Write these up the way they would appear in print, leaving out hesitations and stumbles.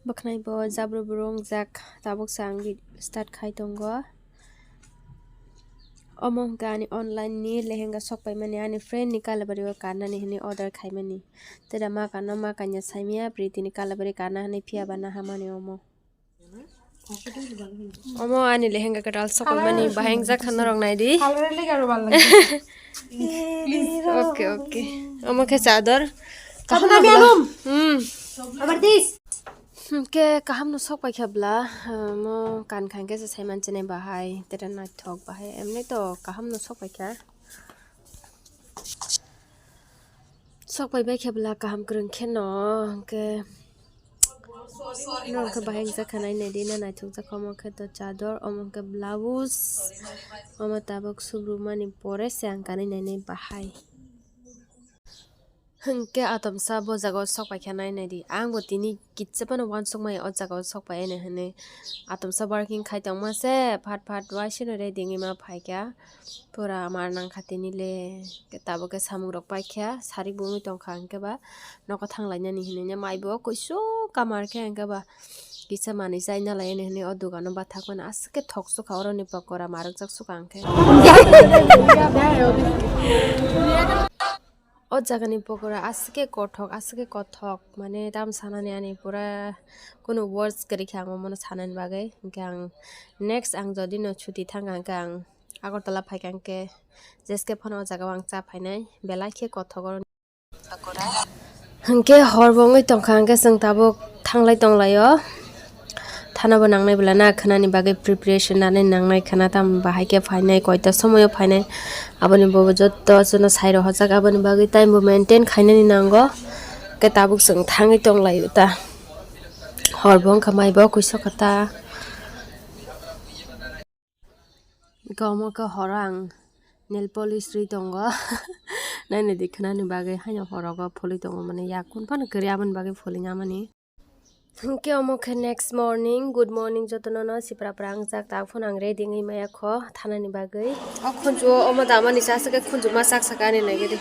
baknai bo jabro burung jak tabuk sang start khai tongo omong gani online ni lehenga sokpai mani ani friend ni kalabari kana ni hini order khai mani teda ma kana ma kanya saimia priti ni kalabari kana hani phia bana hamani omo ani lehenga kadal sokpai mani baheng jak khana rong nai di okay omo ke chador kaham na bianum abar dis ke kaham no sok paikhabla mo kan khan ke sai manchene bahai tera na thok bahai emne to kaham no sok paikha sok pai baikhabla kaham krung kheno ke no ke bahai ja khanai ne dina na thok ja khomo ke to chador omo ke blouse omo tabok subru mani pore sang kanai ne bahai hengke atom sa bo jago sok paikha nai nai di ang bo tini kitchapano wan sok mai o jago sok pai ene hene atom sa working khai tong ma se phat wa sino re dingi ma phaikya pura amar nang khatini le ke tabo ke samung rok paikya sari bumi tong khang ke ba noko thanglai nani hene ne mai bo koiso kamar ke ang ba kisa mani jai na lai ene hene o dugano ba thakman aske thok so khawro ni pakora marok jak su kang ke o jagani pokora aske kothok mane dam sanani ani pura kono words kari khang mono sanan bagai gang next ang jodi no chuti thanga gang agortala phaikang ke jeske phono jaga wang cha phainai belai khe kothogor pakora hangke horbongoi tongkhang ke sing tabuk thanglai tonglayo thana bo nangnai bela na khanani bagai preparation nane nangnai khana tam bahai ke phainai koita samoyo phainai aboni bo jotto jono sairo hojak aboni bagai time bo maintain khainani nango ke tabuk sing thangai tonglai ta horbong khamai bo kuiso kata gomo ka horang nail polish ri tongo nane dikhnani bagai haino horogo pholi tongo mane yakun pan kari abon bagai pholinga mani ke omoke next morning good morning jotono no sipra prang jak ta phone ang ready ngai maya kho thanani bagai khunju omo damani sasake khunju ma sak sakani nagiri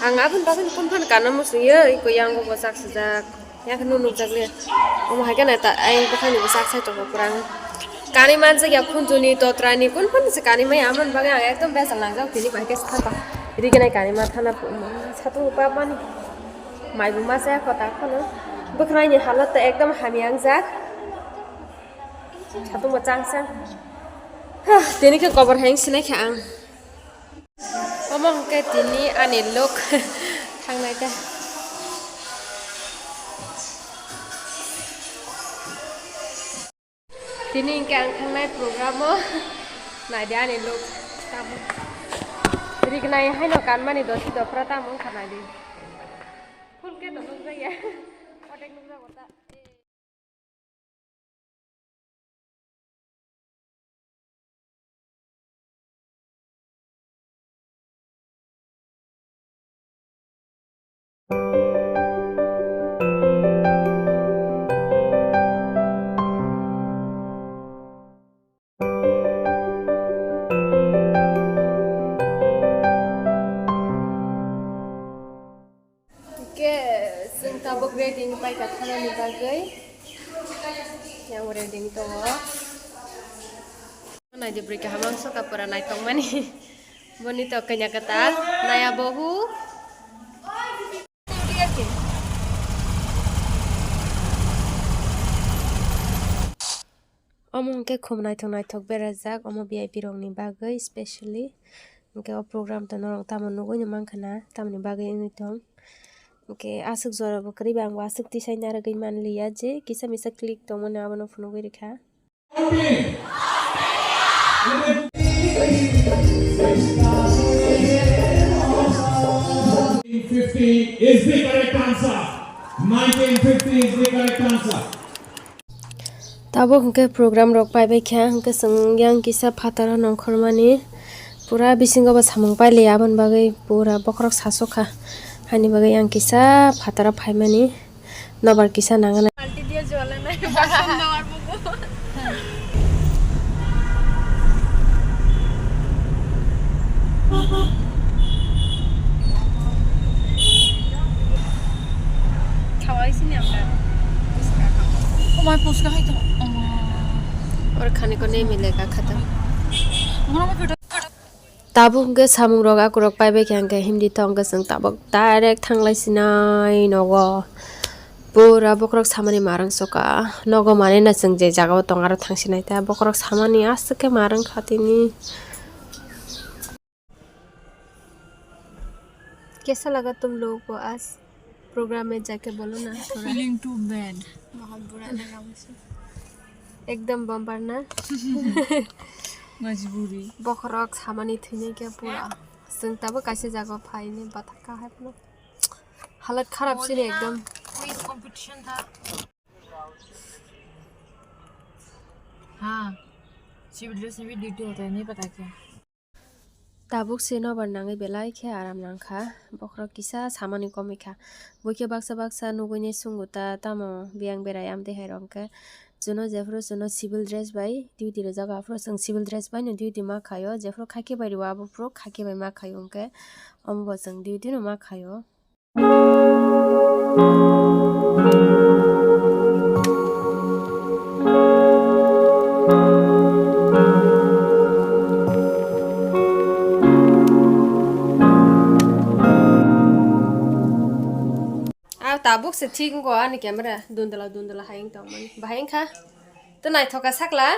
ang abun bagai kon phan kana musye ko yang go sak sajak yak nunu jakle omo haikana ta ai bakhani bo sak sai to prang kani manse ya khunju ni totrani kon phan se kani mai amon bagai ang ekdom besal lang jak tini bagai stha rigenai kani ma thana satu pa mani mai bu ma sa khota khono bakrai ni halat ta ekdam hamiang jak satu macang sang tini ke cover hang sinai khang omong ke tini ani lok thangnai ta tini kang thangnai program mo nai dia ani lok tam rignai haino kan mani dosi do prata mong khanai di phun ke to lok ya odek nuk ja gota sing tabuk ready ni pai kathana ni bagai yang ready ni tongo nai de break hamang so kapura nai tong mani boni to kanya kata naya bohu omong ke khum nai thok berajak omo VIP rong ni bagai especially ke o program to norong tamon nugoi ni mangkhana tamni bagai ni tong Oke, asuk zora bokari bang wasuk tisai nara gai man liya je kisa misa klik to mone abono phone goi rekha 1950 is the correct answer. 1950 is the correct answer. Tabo hungke program rok pai bai kha hungke sangyang kisa phatara nongkhormani pura bisingo ba samung pai le abon bagai pura bokrok sasoka hani bagai yang kisa phatara phaimani nabar kisa nangana multi dia jole nai basan nawar bubu khawai sini আমরা हमारे post का है तो और खाने को नहीं मिलेगा खत्म हमारा बेटा ताबुंगे सामुं रगा कुरक पाइबे क्यांगे हिंदी तंगे जों ताबक डाइरेक्ट थांलायसिनाय नगो पुरा बकरक सामानि मारं सका नगो माने ना जों जे जागाव दं आरो थांसिनाय ता बकरक सामानि आसके मारं खातिनि कैसा लगा तुम लोगों को आज प्रोग्राम में जाके बोलो ना थोड़ा फीलिंग टू बैड बहुत बुरा लगा मुझे एकदम बम्पर ना मजबूरी बकरक सामानि थैने के पूरा जों ताबो कैसे जागाव फाइने बाथाका है अपना हालत खराब से एकदम क्विज कंपटीशन था हाँ सिविल ड्रेस में भी ड्यूटी होता है नहीं पता क्या ताबुक से न बननाङै बेलाय खे आराम नांखा बखरा किसा सामानि कमिखा बयखे बाक्सा बाक्सा नुगुनि सुंगुता तामो बियां बेराय आम देहाय रंके जुनो जेफ्रो जुनो सिविल ड्रेस बाय डिउटी रे जागा फ्रो जों सिविल ड्रेस बाय नो डिउटी मा खायो जेफ्रो खाके बाय वाबो फ्रो खाके बाय मा खायो अंके अमबो जों डिउटी नो मा खायो tabuk se ting go ani camera dundala hayeng tong mani baheng kha to nai thoka sakla